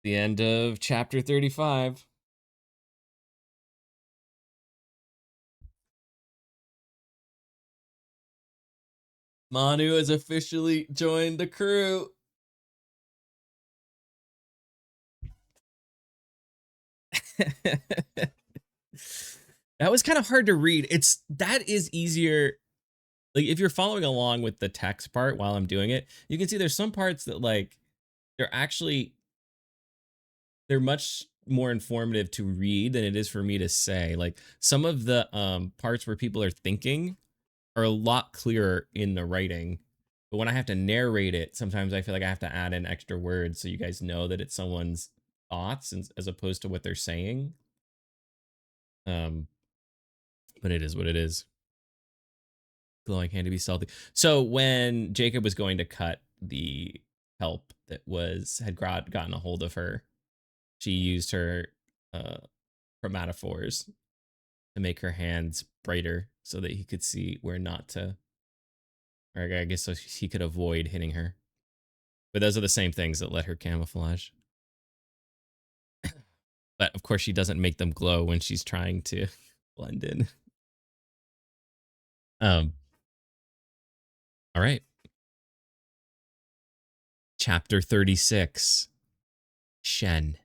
The end of chapter 35. Manu has officially joined the crew. That was kind of hard to read. That is easier. Like if you're following along with the text part while I'm doing it, you can see there's some parts that like they're actually they're much more informative to read than it is for me to say. Like some of the parts where people are thinking are a lot clearer in the writing. But when I have to narrate it, sometimes I feel like I have to add in extra words so you guys know that it's someone's thoughts as opposed to what they're saying. Um, but it is what it is. Glowing hand to be salty. So when Jacob was going to cut the help that had gotten a hold of her, she used her chromatophores to make her hands brighter so that he could see where not to, or I guess so he could avoid hitting her. But those are the same things that let her camouflage. But of course, she doesn't make them glow when she's trying to blend in. All right. Chapter 36. Shen.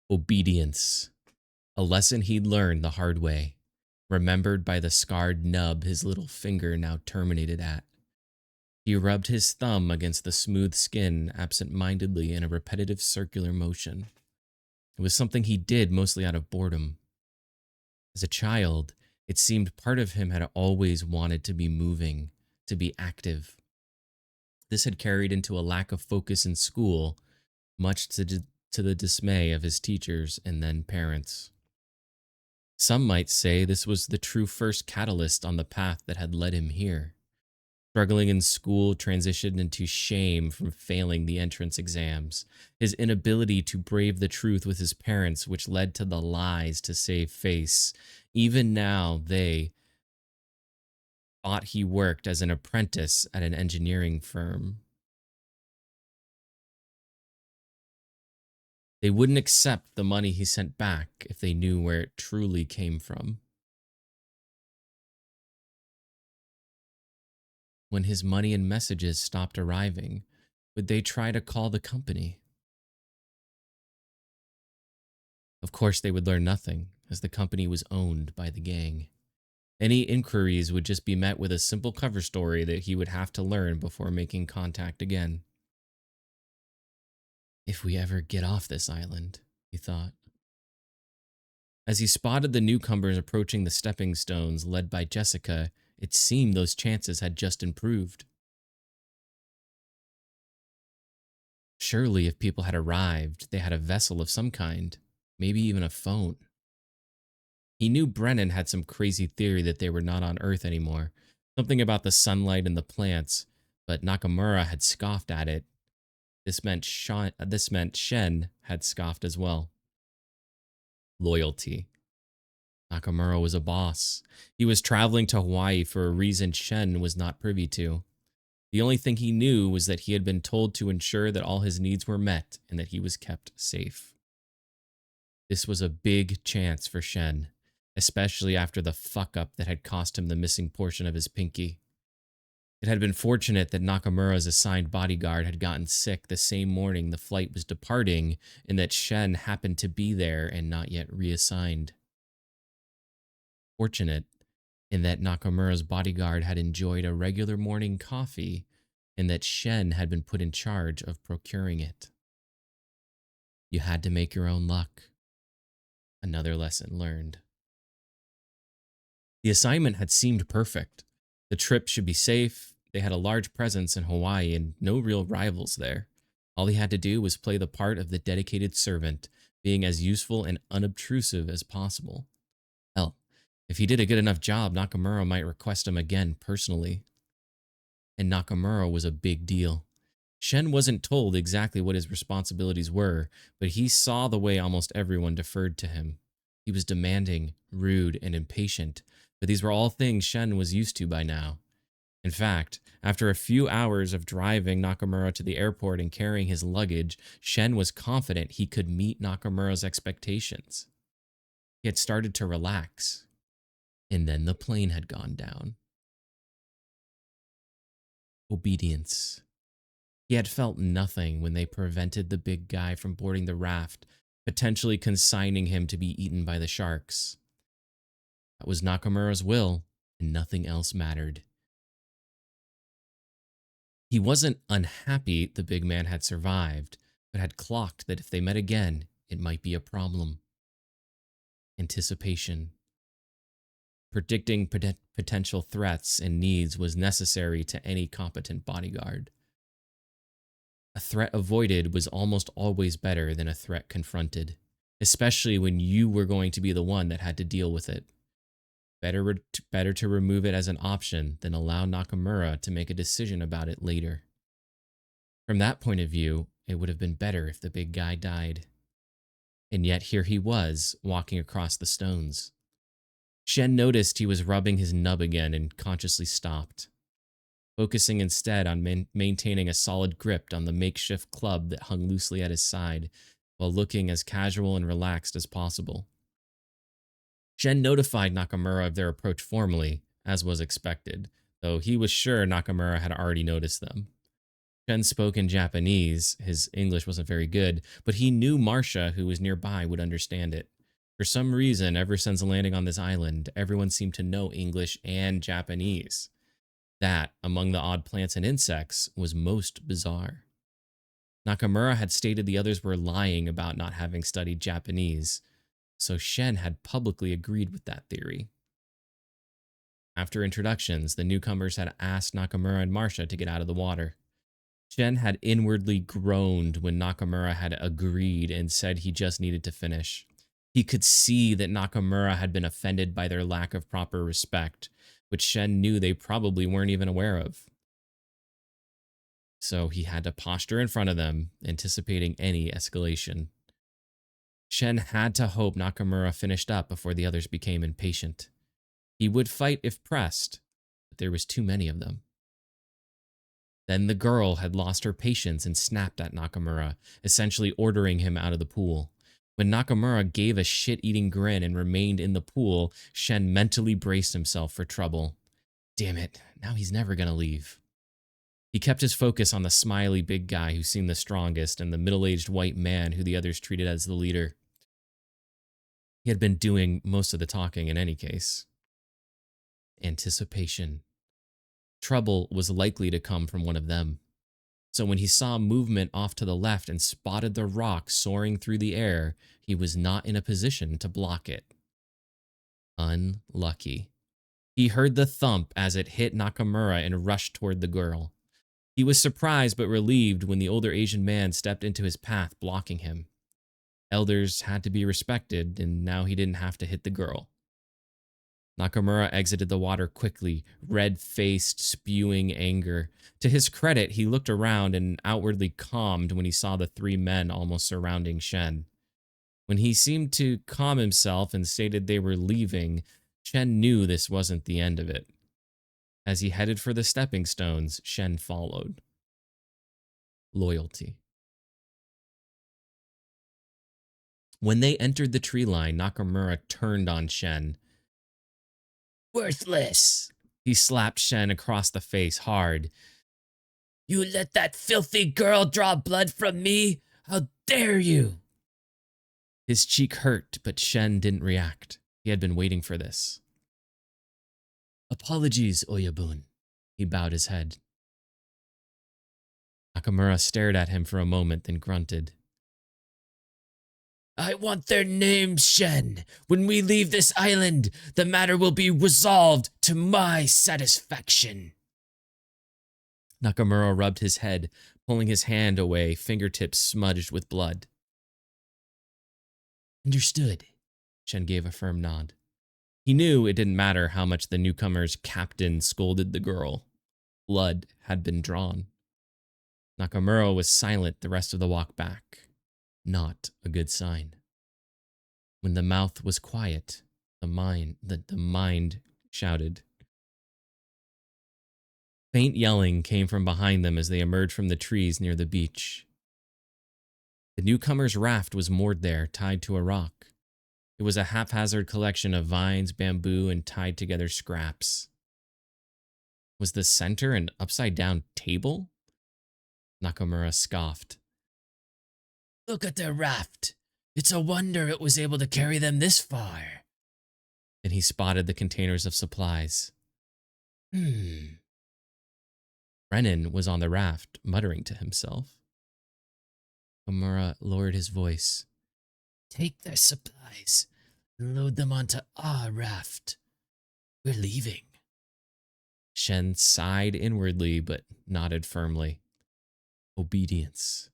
Obedience. A lesson he'd learned the hard way, remembered by the scarred nub his little finger now terminated at. He rubbed his thumb against the smooth skin absent-mindedly in a repetitive circular motion. It was something he did mostly out of boredom. As a child, it seemed part of him had always wanted to be moving, to be active. This had carried into a lack of focus in school, much to the dismay of his teachers and then parents. Some might say this was the true first catalyst on the path that had led him here. Struggling in school transitioned into shame from failing the entrance exams, his inability to brave the truth with his parents, which led to the lies to save face. Even now, they thought he worked as an apprentice at an engineering firm. They wouldn't accept the money he sent back if they knew where it truly came from. When his money and messages stopped arriving, would they try to call the company? Of course, they would learn nothing, as the company was owned by the gang. Any inquiries would just be met with a simple cover story that he would have to learn before making contact again. If we ever get off this island, he thought. As he spotted the newcomers approaching the stepping stones led by Jessica, it seemed those chances had just improved. Surely, if people had arrived, they had a vessel of some kind, maybe even a phone. He knew Brennan had some crazy theory that they were not on Earth anymore, something about the sunlight and the plants, but Nakamura had scoffed at it. This meant Shen had scoffed as well. Loyalty. Nakamura was a boss. He was traveling to Hawaii for a reason Shen was not privy to. The only thing he knew was that he had been told to ensure that all his needs were met and that he was kept safe. This was a big chance for Shen, especially after the fuck-up that had cost him the missing portion of his pinky. It had been fortunate that Nakamura's assigned bodyguard had gotten sick the same morning the flight was departing, and that Shen happened to be there and not yet reassigned. Fortunate in that Nakamura's bodyguard had enjoyed a regular morning coffee and that Shen had been put in charge of procuring it. You had to make your own luck. Another lesson learned. The assignment had seemed perfect. The trip should be safe. They had a large presence in Hawaii and no real rivals there. All he had to do was play the part of the dedicated servant, being as useful and unobtrusive as possible. Hell, if he did a good enough job, Nakamura might request him again personally. And Nakamura was a big deal. Shen wasn't told exactly what his responsibilities were, but he saw the way almost everyone deferred to him. He was demanding, rude, and impatient, but these were all things Shen was used to by now. In fact, after a few hours of driving Nakamura to the airport and carrying his luggage, Shen was confident he could meet Nakamura's expectations. He had started to relax, and then the plane had gone down. Obedience. He had felt nothing when they prevented the big guy from boarding the raft, potentially consigning him to be eaten by the sharks. That was Nakamura's will, and nothing else mattered. He wasn't unhappy the big man had survived, but had clocked that if they met again, it might be a problem. Anticipation. Predicting potential threats and needs was necessary to any competent bodyguard. A threat avoided was almost always better than a threat confronted, especially when you were going to be the one that had to deal with it. Better to remove it as an option than allow Nakamura to make a decision about it later. From that point of view, it would have been better if the big guy died. And yet here he was, walking across the stones. Shen noticed he was rubbing his nub again and consciously stopped, focusing instead on maintaining a solid grip on the makeshift club that hung loosely at his side, while looking as casual and relaxed as possible. Shen notified Nakamura of their approach formally, as was expected, though he was sure Nakamura had already noticed them. Shen spoke in Japanese. His English wasn't very good, but he knew Marcia, who was nearby, would understand it. For some reason, ever since landing on this island, everyone seemed to know English and Japanese. That, among the odd plants and insects, was most bizarre. Nakamura had stated the others were lying about not having studied Japanese, so Shen had publicly agreed with that theory. After introductions, the newcomers had asked Nakamura and Marcia to get out of the water. Shen had inwardly groaned when Nakamura had agreed and said he just needed to finish. He could see that Nakamura had been offended by their lack of proper respect, which Shen knew they probably weren't even aware of. So he had to posture in front of them, anticipating any escalation. Shen had to hope Nakamura finished up before the others became impatient. He would fight if pressed, but there was too many of them. Then the girl had lost her patience and snapped at Nakamura, essentially ordering him out of the pool. When Nakamura gave a shit-eating grin and remained in the pool, Shen mentally braced himself for trouble. Damn it, now he's never gonna leave. He kept his focus on the smiley big guy who seemed the strongest and the middle-aged white man who the others treated as the leader. He had been doing most of the talking in any case. Anticipation. Trouble was likely to come from one of them. So when he saw movement off to the left and spotted the rock soaring through the air, he was not in a position to block it. Unlucky. He heard the thump as it hit Nakamura and rushed toward the girl. He was surprised but relieved when the older Asian man stepped into his path, blocking him. Elders had to be respected, and now he didn't have to hit the girl. Nakamura exited the water quickly, red-faced, spewing anger. To his credit, he looked around and outwardly calmed when he saw the three men almost surrounding Shen. When he seemed to calm himself and stated they were leaving, Shen knew this wasn't the end of it. As he headed for the stepping stones, Shen followed. Loyalty. When they entered the tree line, Nakamura turned on Shen. Worthless! He slapped Shen across the face hard. You let that filthy girl draw blood from me? How dare you? His cheek hurt, but Shen didn't react. He had been waiting for this. Apologies, Oyabun. He bowed his head. Nakamura stared at him for a moment, then grunted. I want their names, Shen. When we leave this island, the matter will be resolved to my satisfaction. Nakamura rubbed his head, pulling his hand away, fingertips smudged with blood. Understood. Shen gave a firm nod. He knew it didn't matter how much the newcomer's captain scolded the girl. Blood had been drawn. Nakamura was silent the rest of the walk back. Not a good sign. When the mouth was quiet, the mind shouted. Faint yelling came from behind them as they emerged from the trees near the beach. The newcomer's raft was moored there, tied to a rock. It was a haphazard collection of vines, bamboo, and tied together scraps. Was the center an upside-down table? Nakamura scoffed. Look at their raft. It's a wonder it was able to carry them this far. Then he spotted the containers of supplies. Brennan was on the raft, muttering to himself. Nakamura lowered his voice. Take their supplies and load them onto our raft. We're leaving. Shen sighed inwardly but nodded firmly. Obedience.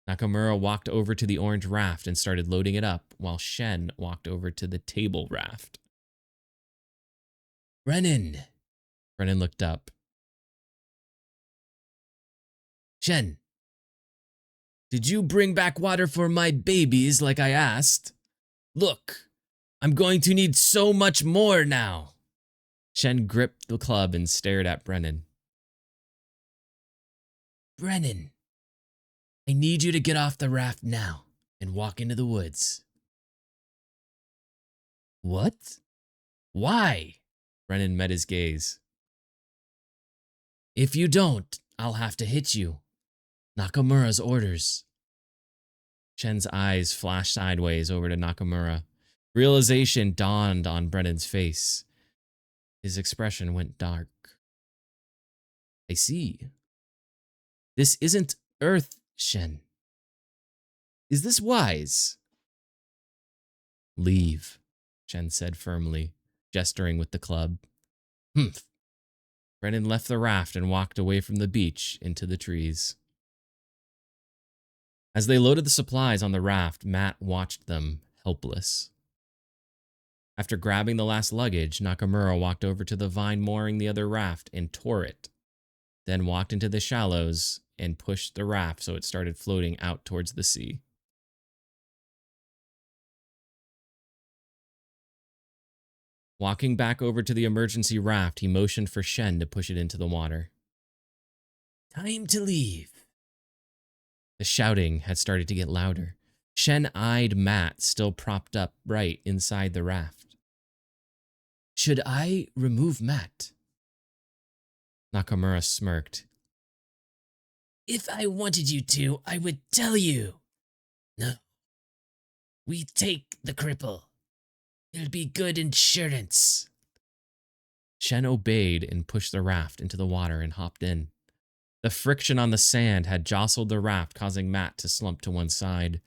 Nakamura walked over to the orange raft and started loading it up, while Shen walked over to the table raft. Brennan Brennan looked up. Shen, did you bring back water for my babies like I asked? Look, I'm going to need so much more now. Shen gripped the club and stared at Brennan. Brennan, I need you to get off the raft now and walk into the woods. What? Why? Brennan met his gaze. If you don't, I'll have to hit you. Nakamura's orders. Shen's eyes flashed sideways over to Nakamura. Realization dawned on Brennan's face. His expression went dark. I see. This isn't Earth, Shen. Is this wise? Leave, Shen said firmly, gesturing with the club. Humph. Brennan left the raft and walked away from the beach into the trees. As they loaded the supplies on the raft, Matt watched them, helpless. After grabbing the last luggage, Nakamura walked over to the vine mooring the other raft and tore it, then walked into the shallows and pushed the raft so it started floating out towards the sea. Walking back over to the emergency raft, he motioned for Shen to push it into the water. Time to leave. The shouting had started to get louder. Shen eyed Matt, still propped up right inside the raft. Should I remove Matt? Nakamura smirked. If I wanted you to, I would tell you. No. We take the cripple. It'll be good insurance. Shen obeyed and pushed the raft into the water and hopped in. The friction on the sand had jostled the raft, causing Matt to slump to one side.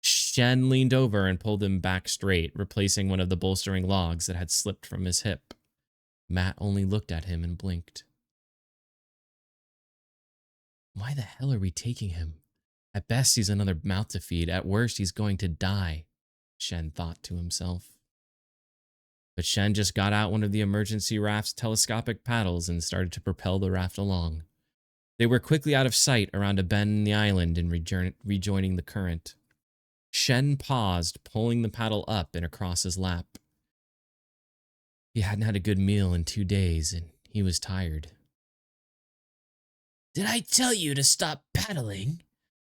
Shen leaned over and pulled him back straight, replacing one of the bolstering logs that had slipped from his hip. Matt only looked at him and blinked. Why the hell are we taking him? At best, he's another mouth to feed. At worst, he's going to die, Shen thought to himself. But Shen just got out one of the emergency raft's telescopic paddles and started to propel the raft along. They were quickly out of sight around a bend in the island and rejoining the current. Shen paused, pulling the paddle up and across his lap. He hadn't had a good meal in 2 days, and he was tired. Did I tell you to stop paddling?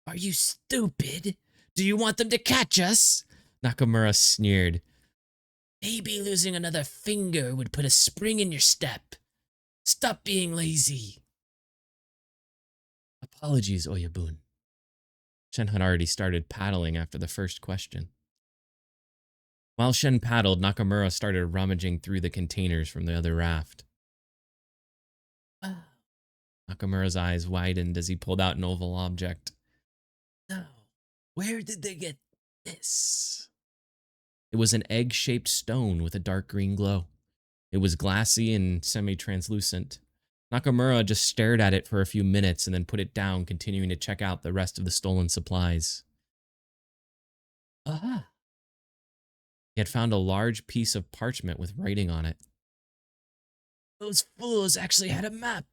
Are you stupid? Do you want them to catch us? Nakamura sneered. Maybe losing another finger would put a spring in your step. Stop being lazy. Apologies, Oyabun. Shen had already started paddling after the first question. While Shen paddled, Nakamura started rummaging through the containers from the other raft. Wow. Nakamura's eyes widened as he pulled out an oval object. Now, where did they get this? It was an egg-shaped stone with a dark green glow. It was glassy and semi-translucent. Nakamura just stared at it for a few minutes and then put it down, continuing to check out the rest of the stolen supplies. Aha! He had found a large piece of parchment with writing on it. Those fools actually had a map.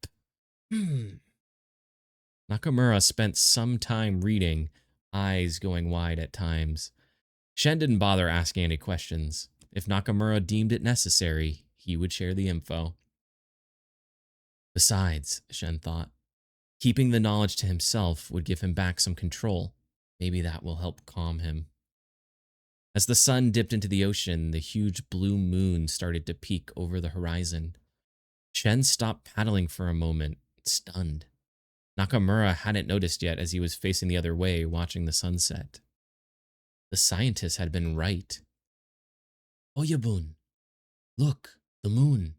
Nakamura spent some time reading, eyes going wide at times. Shen didn't bother asking any questions. If Nakamura deemed it necessary, he would share the info. Besides, Shen thought, keeping the knowledge to himself would give him back some control. Maybe that will help calm him. As the sun dipped into the ocean, the huge blue moon started to peek over the horizon. Shen stopped paddling for a moment, stunned. Nakamura hadn't noticed yet as he was facing the other way, watching the sunset. The scientist had been right. Oyabun, look, the moon.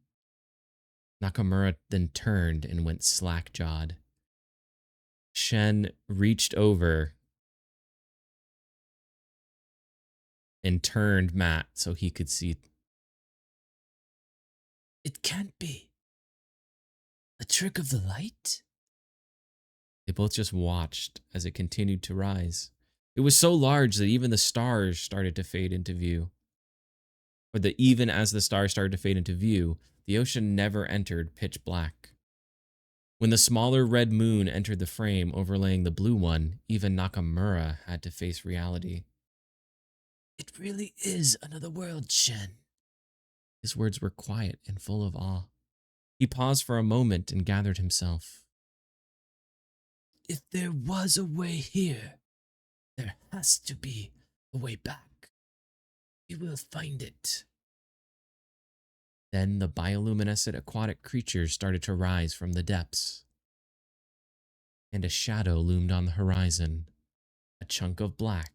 Nakamura then turned and went slack-jawed. Shen reached over and turned Matt so he could see. It can't be. A trick of the light? They both just watched as it continued to rise. It was so large that even the stars started to fade into view. Or that even as the stars started to fade into view, the ocean never entered pitch black. When the smaller red moon entered the frame overlaying the blue one, even Nakamura had to face reality. It really is another world, Shen. His words were quiet and full of awe. He paused for a moment and gathered himself. If there was a way here, there has to be a way back. We will find it. Then the bioluminescent aquatic creatures started to rise from the depths. And a shadow loomed on the horizon, a chunk of black